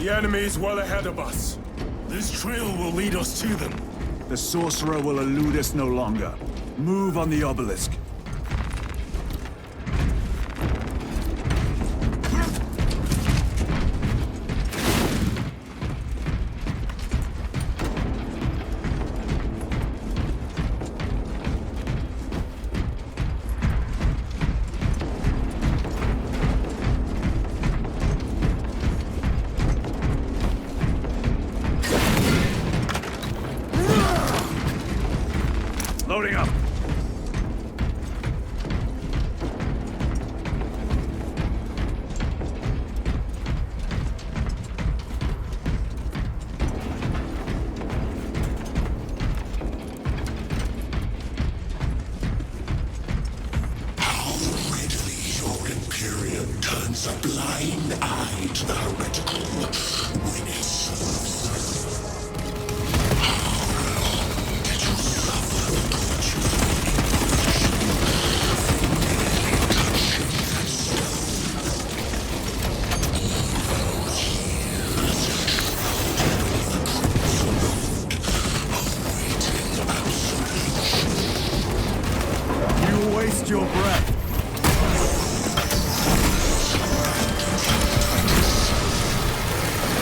The enemy's well ahead of us. This trail will lead us to them. The sorcerer will elude us no longer. Move on the obelisk. Loading up. How readily your Imperium turns a blind eye to the heretical when it serves them. How long did you suffer the torture of merely touching that stone? Evil years shrouded with the crimson road, awaiting absolution. You waste your breath.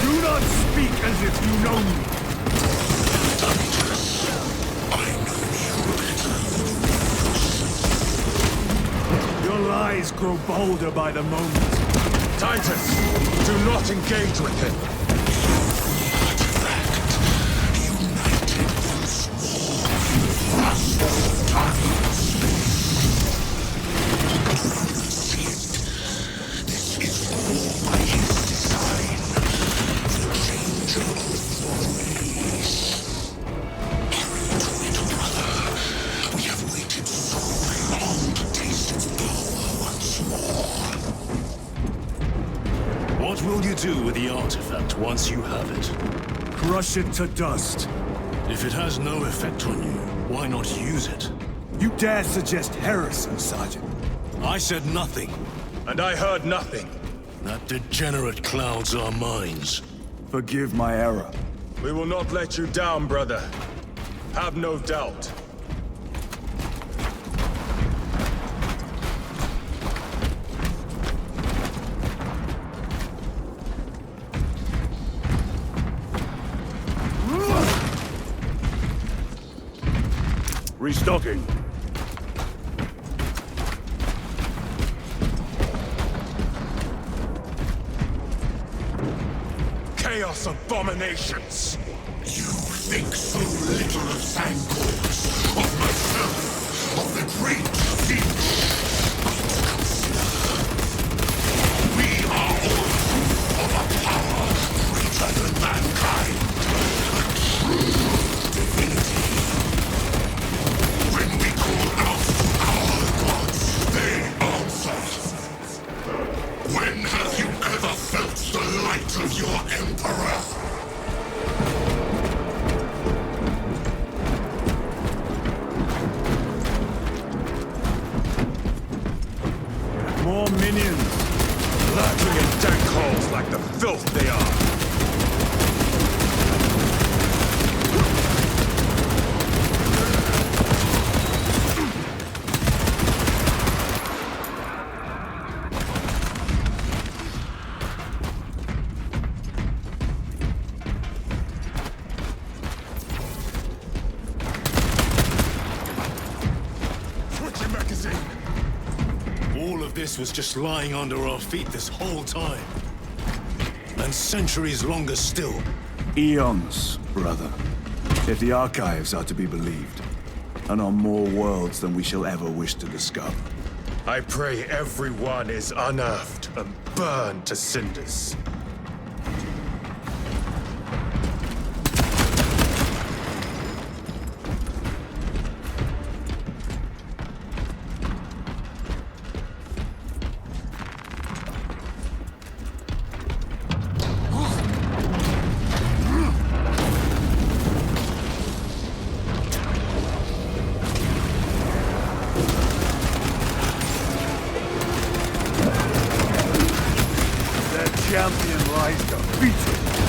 Do not speak as if you know me. Titus, I know you better. Your lies grow bolder by the moment. Titus, do not engage with him. Artifact, united once more, thrust of time and space. Do you see it? This is all by his design. The changer of ways. Hurry to it, brother. We have waited so long to taste its power once more. What will you do with the artifact once you have it? Crush it to dust. If it has no effect on you, why not use it? You dare suggest heresy, Sergeant? I said nothing. And I heard nothing. That degenerate clouds our minds. Forgive my error. We will not let you down, brother. Have no doubt. Restocking. Chaos abominations! You think so little of Sangors, of myself, of the great Finch. But consider, we are all proof of a power greater than mankind, a true divinity. When we call out to our gods, they answer. When have you ever felt the light of your Emperor? More minions. Lurking in dank holes like the filth they are. Switch your magazine! All of this was just lying under our feet this whole time. And centuries longer still. Eons, brother. If the archives are to be believed. And on more worlds than we shall ever wish to discover. I pray everyone is unearthed and burned to cinders. Champion lies defeated.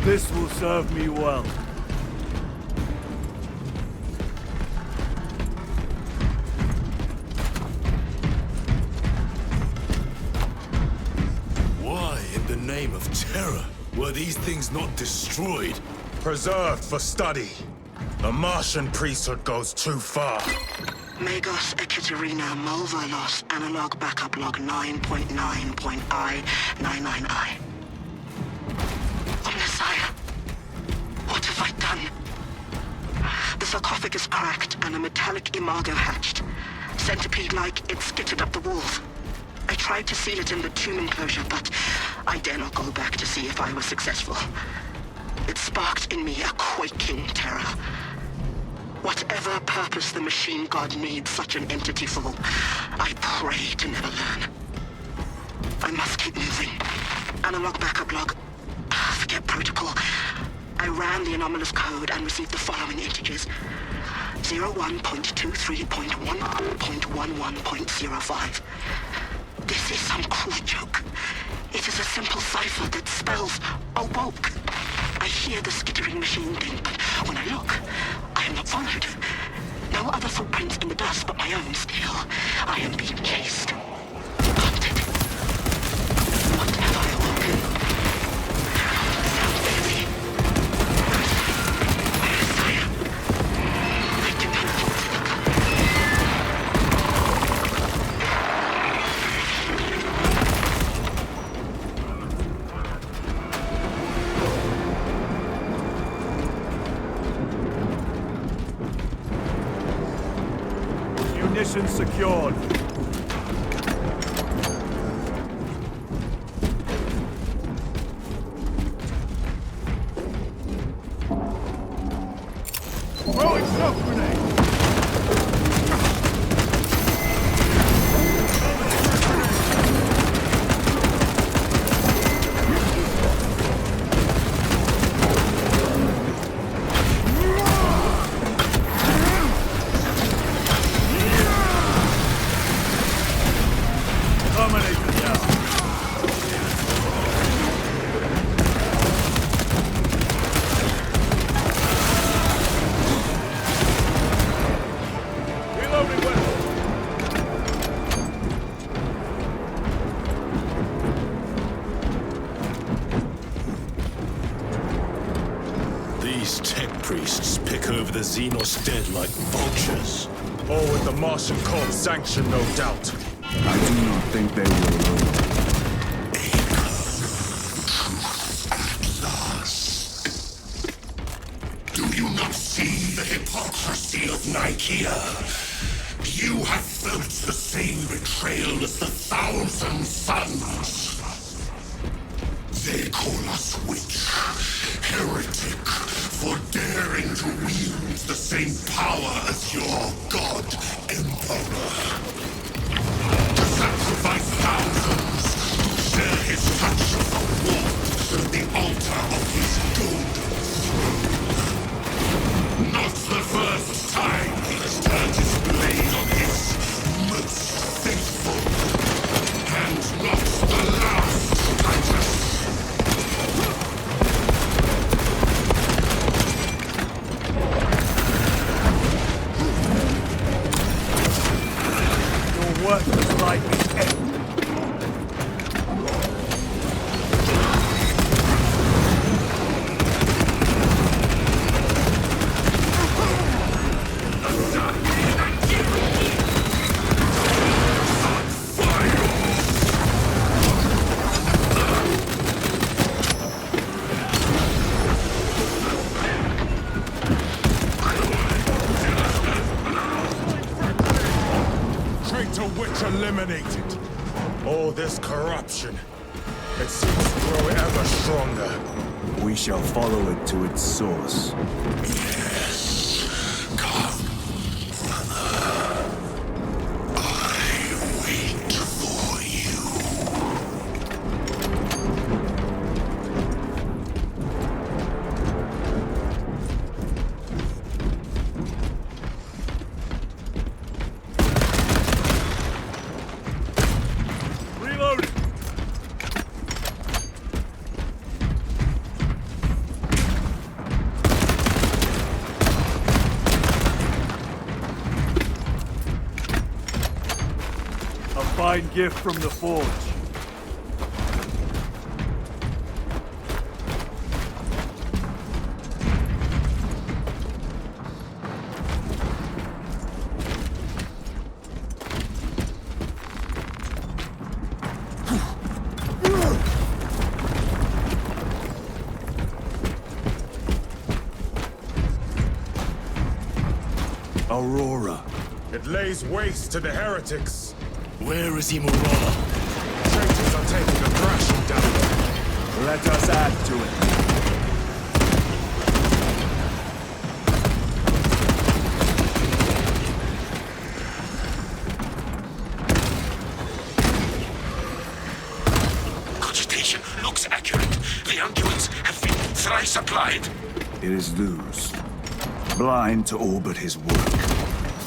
This will serve me well. Why, in the name of terror, were these things not destroyed? Preserved for study. The Martian priesthood goes too far. Magos Ekaterina Mulverlos analog backup log 9.9.I99I. Omnissiah, what have I done? The sarcophagus cracked and a metallic imago hatched. Centipede-like, it skittered up the walls. I tried to seal it in the tomb enclosure, but I dare not go back to see if I was successful. It sparked in me a quaking terror. Whatever purpose the machine god needs such an entity for, I pray to never learn. I must keep moving. Analog backup log. Forget protocol. I ran the anomalous code and received the following integers. 01.23.1.11.05. This is some cruel joke. It is a simple cipher that spells awoke. I hear the skittering machine ding, but when I look, I am not followed. No other footprints in the dust but my own still. I am being chased. Hunted. What have I awoken? Sound heavy. Messiah. I do not want to look up. Munitions secured. Throwing smoke grenade. The Xenos dead like vultures. All with the Martian Corps sanction, no doubt. I do not think they will alone. At last. Do you not see the hypocrisy of Nicaea? You have felt the same betrayal as the Thousand Suns. They call us witch, heretic, for daring to wield the same power as your god, Emperor. To sacrifice thousands, to share his touch of the warmth of the altar of his golden throne. Not the first time he has turned his blade on his most faithful. And not the last, Titus. Work was like the end. to witch eliminated. All this corruption, it seems to grow ever stronger. We shall follow it to its source. Yes. Come, brother. I wait for you. Reloading! A fine gift from the forge. Aurora. It lays waste to the heretics. Where is Imurah? Traitors are taking a thrashing down there. Let us add to it. Cogitation looks accurate. The unguents have been thrice applied. It is Leuze. Blind to all but his work.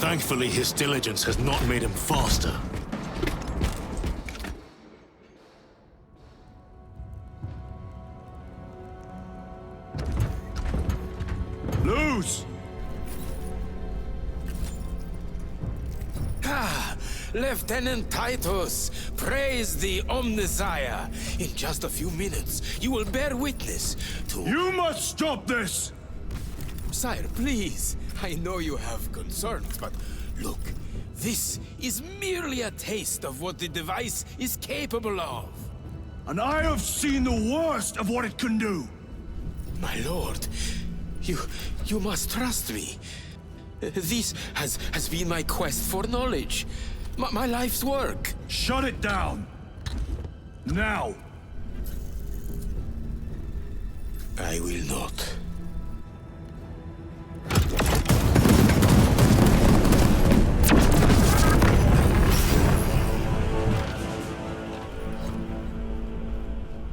Thankfully, his diligence has not made him faster. Leuze! Lieutenant Titus, praise the Omnissiah. In just a few minutes, you will bear witness to... You must stop this! Sire, please. I know you have concerns, but look, this is merely a taste of what the device is capable of. And I have seen the worst of what it can do! My lord, you must trust me. This has been my quest for knowledge. My life's work. Shut it down! Now! I will not.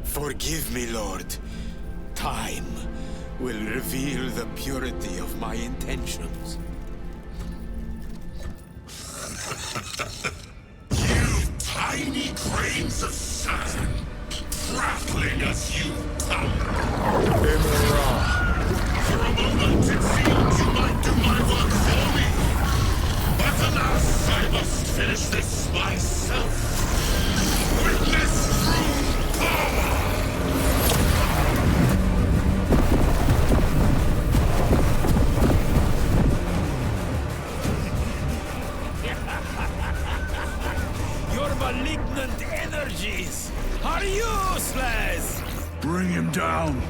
Forgive me, Lord. Time will reveal the purity of my intentions. You tiny grains of sand, prattling as you come. Imurah, For a moment it seemed you might do my work for me. But alas, I must finish this myself. Witness true power! Your malignant energies are useless! Bring him down!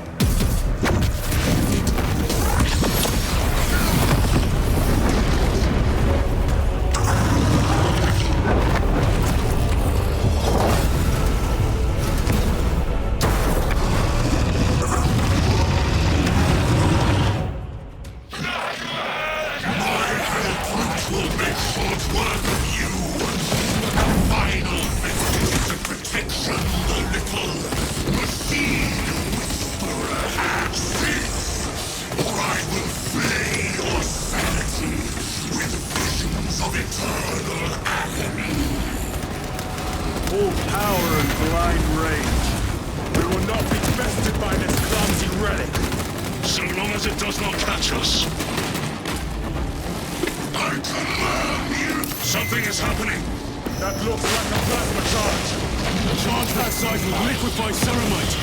Full power and blind rage. we will not be bested by this clumsy relic. So long as it does not catch us. I command you! Something is happening. That looks like a plasma charge. Charge that site with liquefied ceramite.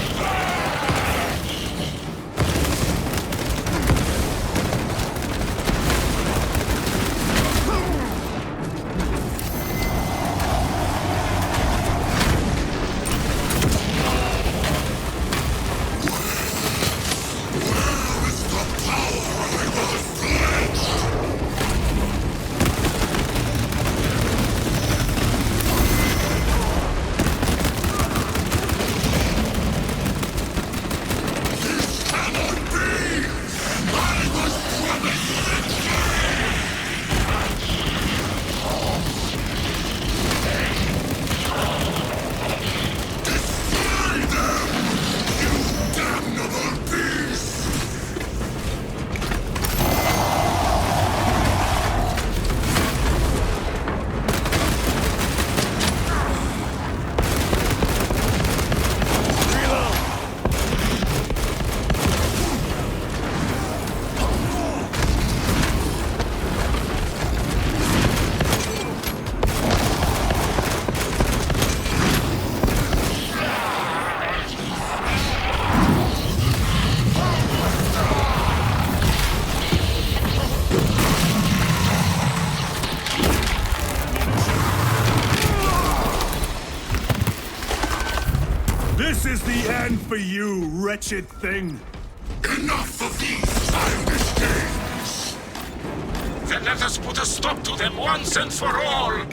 This is the end for you, wretched thing. Enough of these childish games! Then let us put a stop to them once and for all!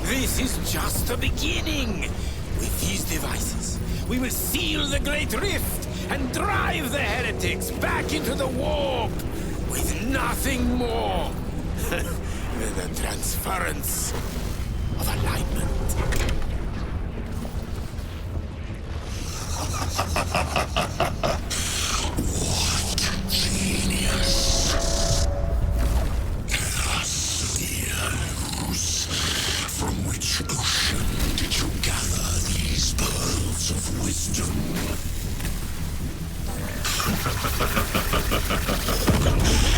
This is just the beginning. With these devices, we will seal the Great Rift and drive the heretics back into the warp with nothing more than the transference of alignment. What genius! Tell us, dear Leuze, from which ocean did you gather these pearls of wisdom?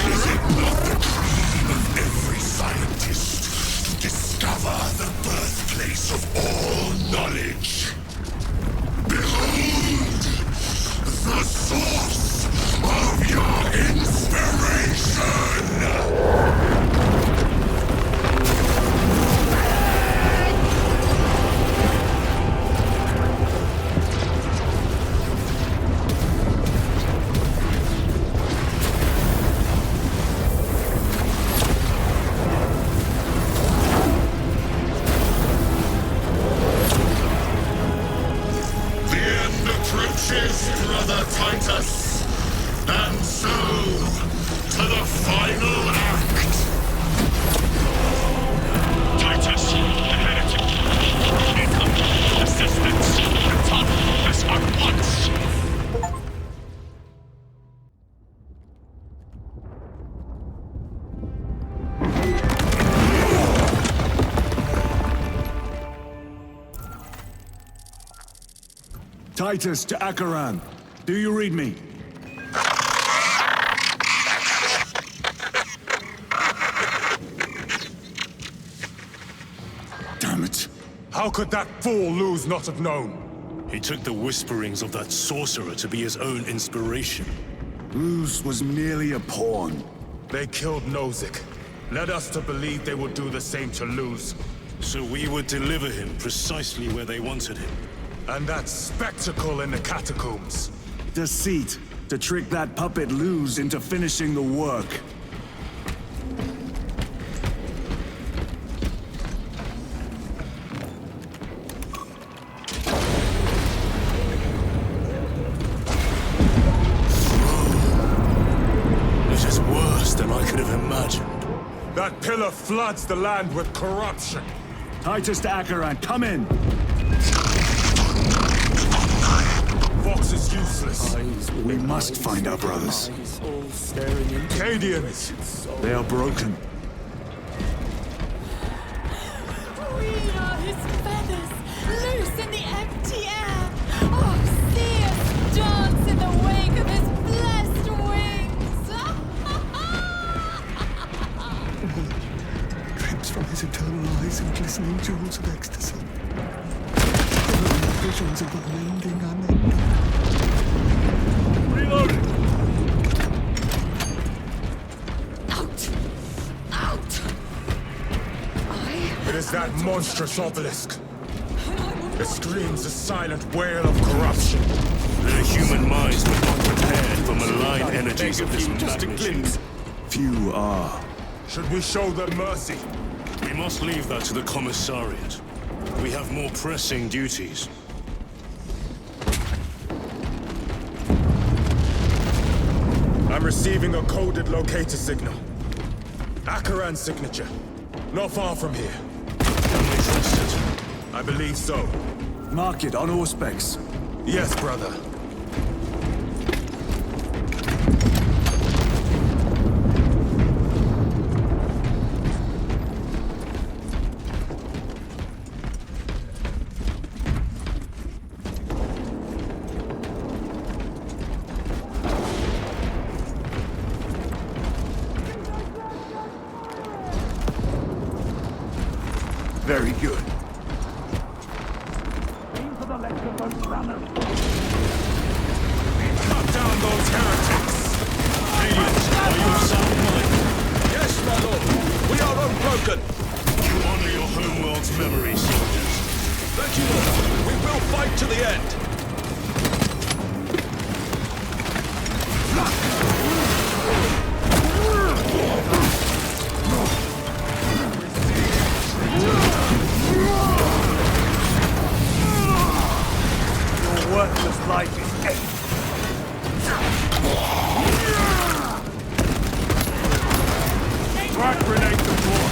Is it not the dream of every scientist to discover the birthplace of all knowledge? Behold, the source of your inspiration! Brother Titus, and so to the final act. Titus, the heretic. Incoming assistance. Attack us at once. Titus to Acheran. Do you read me? Damn it. How could that fool Leuze not have known? He took the whisperings of that sorcerer to be his own inspiration. Leuze was merely a pawn. They killed Nozick. Led us to believe they would do the same to Leuze. So we would deliver him precisely where they wanted him. And that spectacle in the catacombs. Deceit, to trick that puppet Leuze into finishing the work. This is worse than I could have imagined. That pillar floods the land with corruption. Titus to Acheran, come in! Vox is useless. We must find our brothers. Cadians! They are broken. We are his feathers, loose in the empty air. Oh, see us dance in the wake of his blessed wings. Drips from his eternal eyes and glistening jewels of ecstasy. Visions of unending, unending. Reloading! Out! Out! It is that monstrous obelisk. It screams a silent wail of corruption. Their human minds were not prepared for malign energies of this magnitude. Few are. Should we show them mercy? We must leave that to the commissariat. We have more pressing duties. I'm receiving a coded locator signal. Acheran's signature. Not far from here. Can we trust it? I believe so. Mark it on Auspex. Yes, brother. Very good. Cut down those heretics! Aliens, are you of sound mind? Yes, my lord! We are unbroken! You honor your homeworld's memory, soldiers. Thank you, Lord! We will fight to the end! Your worthless life is ended. Frag grenade the door!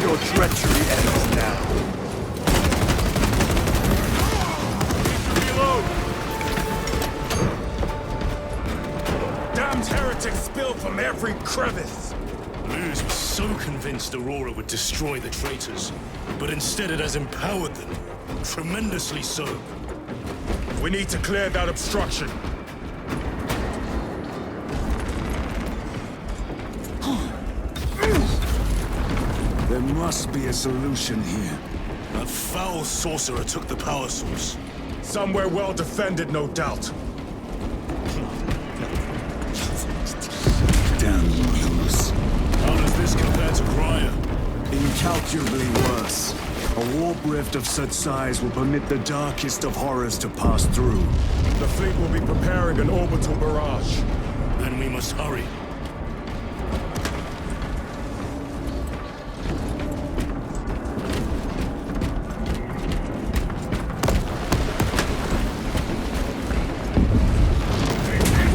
Your treachery ends now. Reload! Damned heretics spill from every crevice! Leuze was so convinced Aurora would destroy the traitors, but instead it has empowered them. Tremendously so. We need to clear that obstruction. There must be a solution here. That foul sorcerer took the power source. Somewhere well defended, no doubt. Damn you, Leuze. How does this compare to Graya? Incalculably worse. A warp rift of such size will permit the darkest of horrors to pass through. The fleet will be preparing an orbital barrage. Then we must hurry.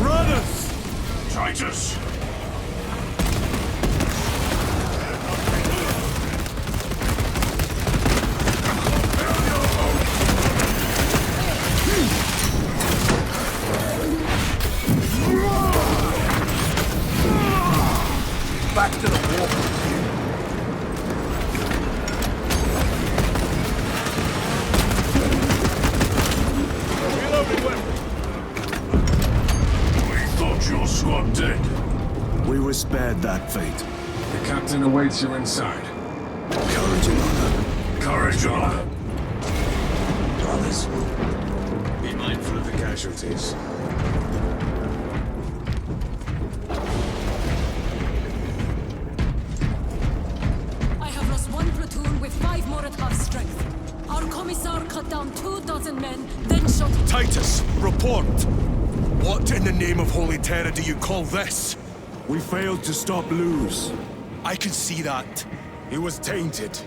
Brothers! Titus! Back to the warp. Reloading weapon! We thought your squad dead. We were spared that fate. The captain awaits you inside. Courage and honor. Courage and honor. Brothers, be mindful of the casualties. I have lost one platoon with 5 more at half strength. Our commissar cut down 24 men, then shot. Titus, report! What in the name of Holy Terror do you call this? We failed to stop Leuze. I can see that. He was tainted.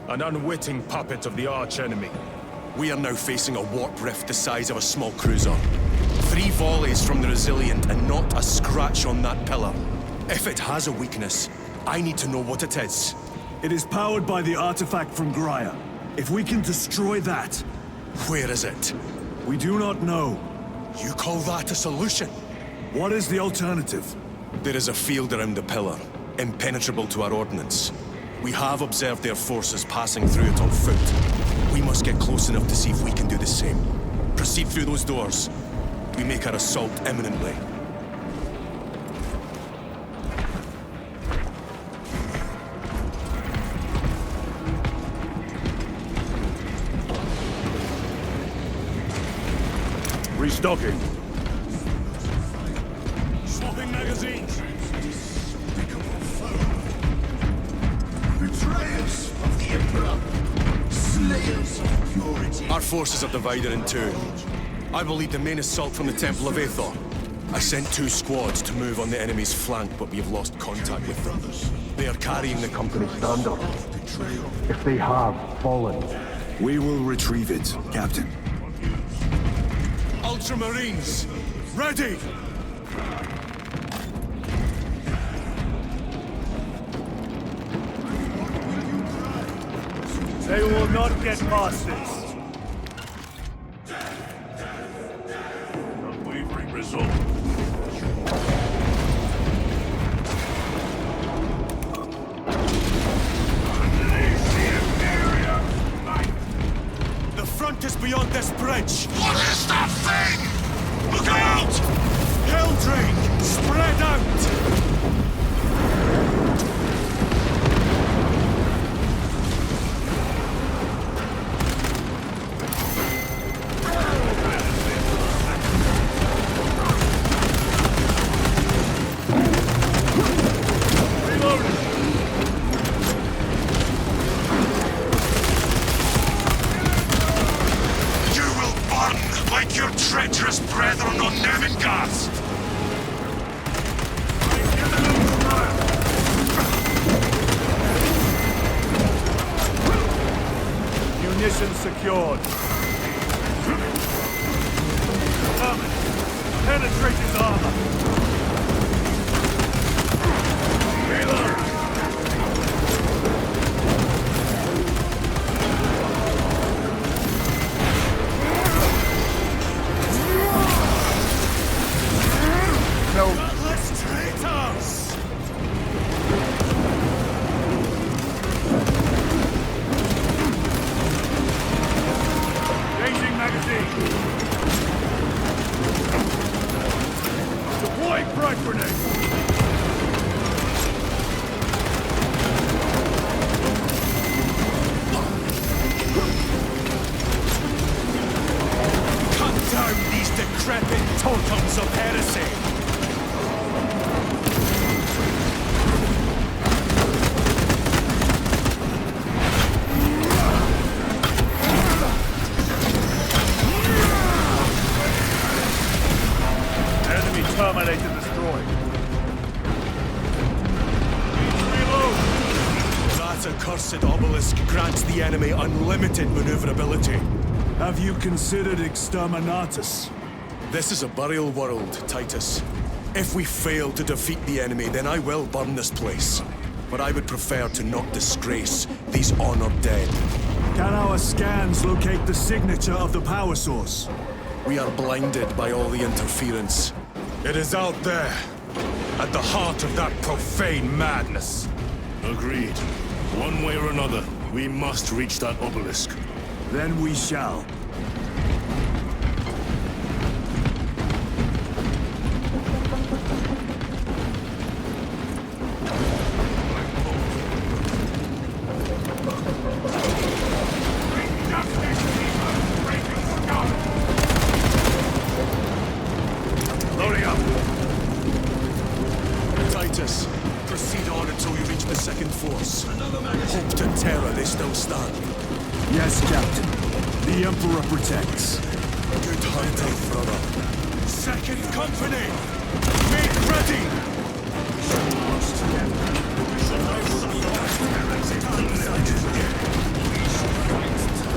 An unwitting puppet of the arch-enemy. We are now facing a warp rift the size of a small cruiser. 3 volleys from the Resilient and not a scratch on that pillar. If it has a weakness, I need to know what it is. It is powered by the artifact from Graya. If we can destroy that... Where is it? We do not know. You call that a solution? What is the alternative? There is a field around the pillar, impenetrable to our ordnance. We have observed their forces passing through it on foot. We must get close enough to see if we can do the same. Proceed through those doors. We make our assault imminently. Restocking. Swapping magazines! Betrayers of the Emperor. Slayers of purity. Our forces are divided in 2. I will lead the main assault from the Temple of Aethor. I sent 2 squads to move on the enemy's flank, but we have lost contact with them. They are carrying the company's standard. If they have fallen. We will retrieve it, Captain. Ultramarines, ready! They will not get past this. Unwavering resolve. secured. Penetrate his armor. Let's traitors! Changing magazine. Deploying frag grenade. Cut down these decrepit totems of heresy! Enemy terminator destroyed. That accursed obelisk grants the enemy unlimited maneuverability. Have you considered exterminatus? This is a burial world, Titus. If we fail to defeat the enemy, then I will burn this place. But I would prefer to not disgrace these honored dead. Can our scans locate the signature of the power source? We are blinded by all the interference. It is out there, at the heart of that profane madness. Agreed. One way or another, we must reach that obelisk. Then we shall. Loading up! Titus, proceed on until you reach the second force. Hope to terror they still stand. Yes, Captain. The Emperor protects. Good hunting, brother. Second company! Make ready!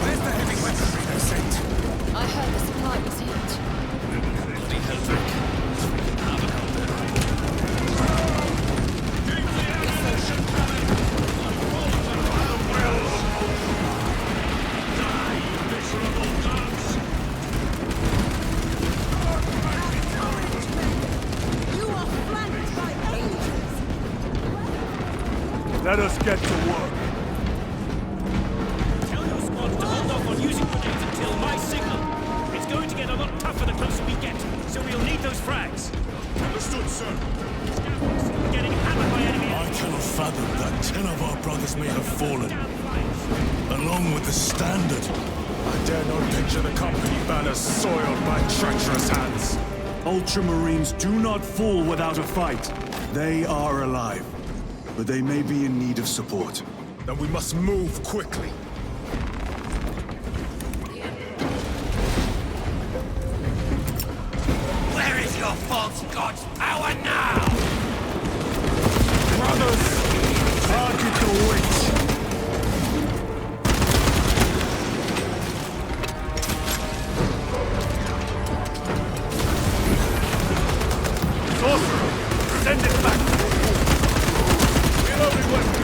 Where's the heavy weaponry they sent? I heard the supply was huge. Bloody Helbrute. You are flanked by angels! Let us get to work. Tell your squad to hold off on using grenades until my signal. It's going to get a lot tougher the closer we get, so we'll need those frags. Understood, sir. We're getting hammered by enemy. I cannot fathom that 10 of our brothers may have fallen, along with the Standard. I dare not picture the company banners soiled by treacherous hands. Ultramarines do not fall without a fight. They are alive, but they may be in need of support. Then we must move quickly. Where is your false god's power now? Brothers, target the witch. Sorcerer, send it back. Reloading weapons.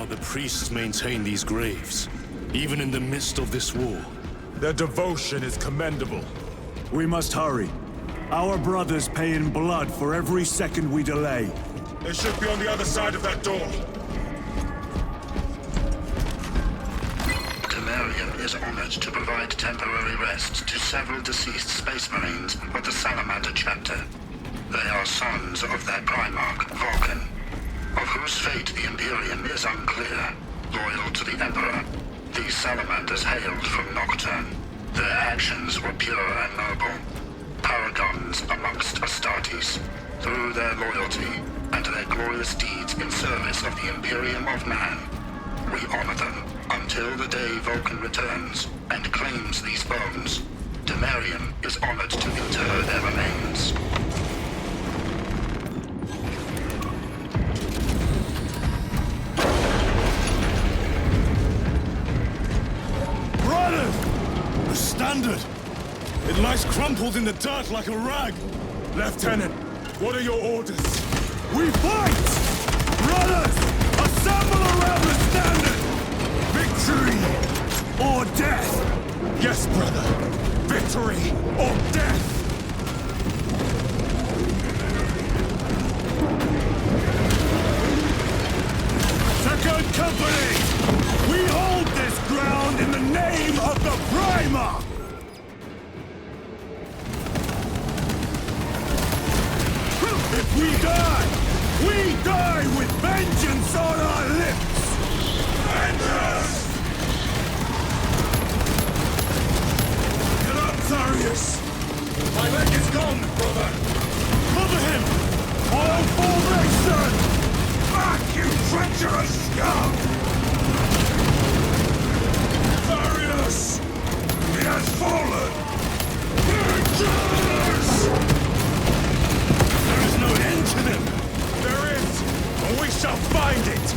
the priests maintain these graves, even in the midst of this war. Their devotion is commendable. We must hurry. Our brothers pay in blood for every second we delay. They should be on the other side of that door. Is honored to provide temporary rest to several deceased Space Marines of the Salamander chapter. They are sons of their Primarch, Vulcan, of whose fate the Imperium is unclear. Loyal to the Emperor, these Salamanders hailed from Nocturne. Their actions were pure and noble, paragons amongst Astartes. Through their loyalty and their glorious deeds in service of the Imperium of Man, we honor them. Until the day Vulcan returns and claims these bones, Temerium is honored to inter their remains. Brothers! The standard! It lies crumpled in the dirt like a rag! Lieutenant, what are your orders? We fight! Brothers! Assemble around the standard! Victory or death! Yes, brother. Victory or death! Second Company! We hold this ground in the name of the Primarch! If we die with vengeance on our lips! Vengeance! Get up, Zarius! My leg is gone, brother! Cover him! All formation! Back, you treacherous scum! Zarius! He has fallen! Vengeance! There is no end to them! There is, and we shall find it!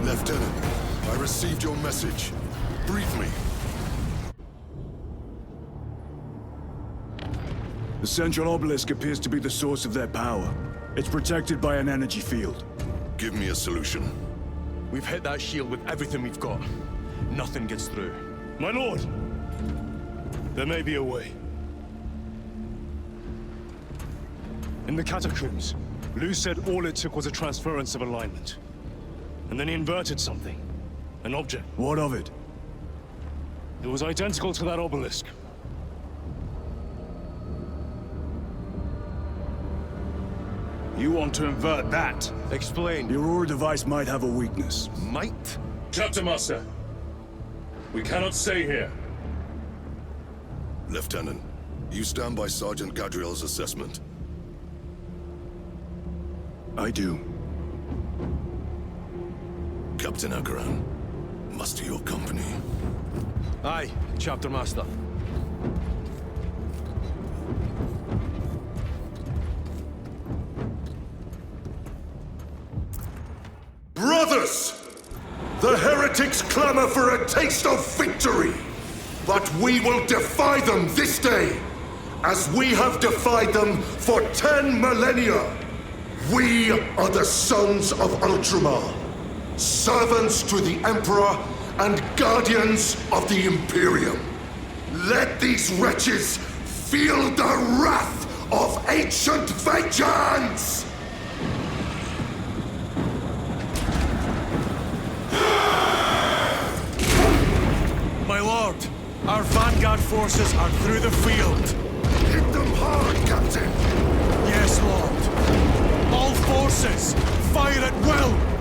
Lieutenant, I received your message. Brief me. The central obelisk appears to be the source of their power. It's protected by an energy field. Give me a solution. We've hit that shield with everything we've got. Nothing gets through. My lord! There may be a way. In the catacombs, Leuze said all it took was a transference of alignment. And then he inverted something. An object. What of it? It was identical to that obelisk. You want to invert that? Explain. The Aurora device might have a weakness. Might? Chapter Master. We cannot stay here. Lieutenant, you stand by Sergeant Gadriel's assessment. I do. Captain Akaran, muster your company. Aye, Chapter Master. Brothers! The heretics clamor for a taste of victory! But we will defy them this day, as we have defied them for 10 millennia! We are the sons of Ultramar, servants to the Emperor and guardians of the Imperium. Let these wretches Feel the wrath of ancient vengeance! My lord, our vanguard forces are through the field. Hit them hard, Captain! Yes, lord. All forces, fire at will!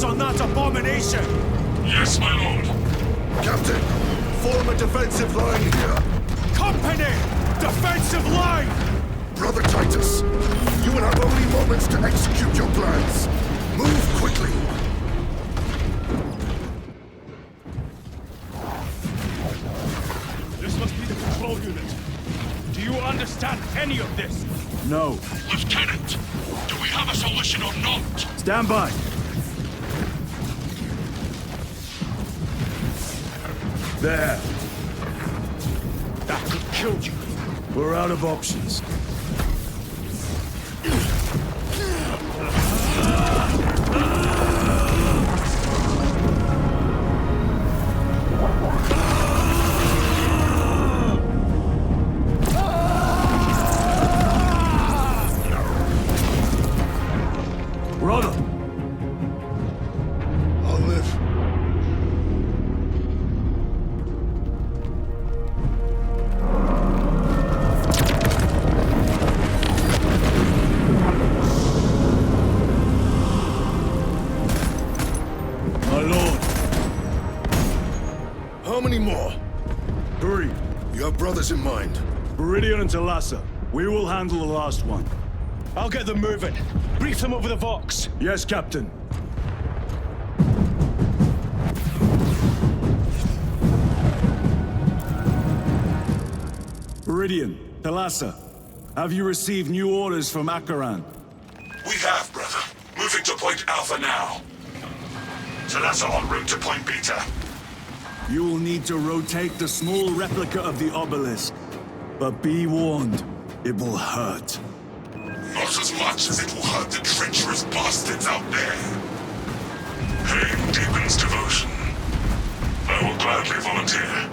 On that abomination! Yes, my lord. Captain, form a defensive line here. Company! Defensive line! Brother Titus, you will have only moments to execute your plans. Move quickly. This must be the control unit. Do you understand any of this? No. Lieutenant, do we have a solution or not? Stand by. There. That could kill you. We're out of options. Brother! I'll live. How many more? 3. You have brothers in mind? Viridian and Talassa. We will handle the last one. I'll get them moving. Brief them over the Vox. Yes, Captain. Viridian, Talassa, have you received new orders from Akaran? We have, brother. Moving to Point Alpha now. Talassa en route to Point Beta. You will need to rotate the small replica of the obelisk. But be warned, it will hurt. Not as much as it will hurt the treacherous bastards out there. Pain deepens devotion. I will gladly volunteer.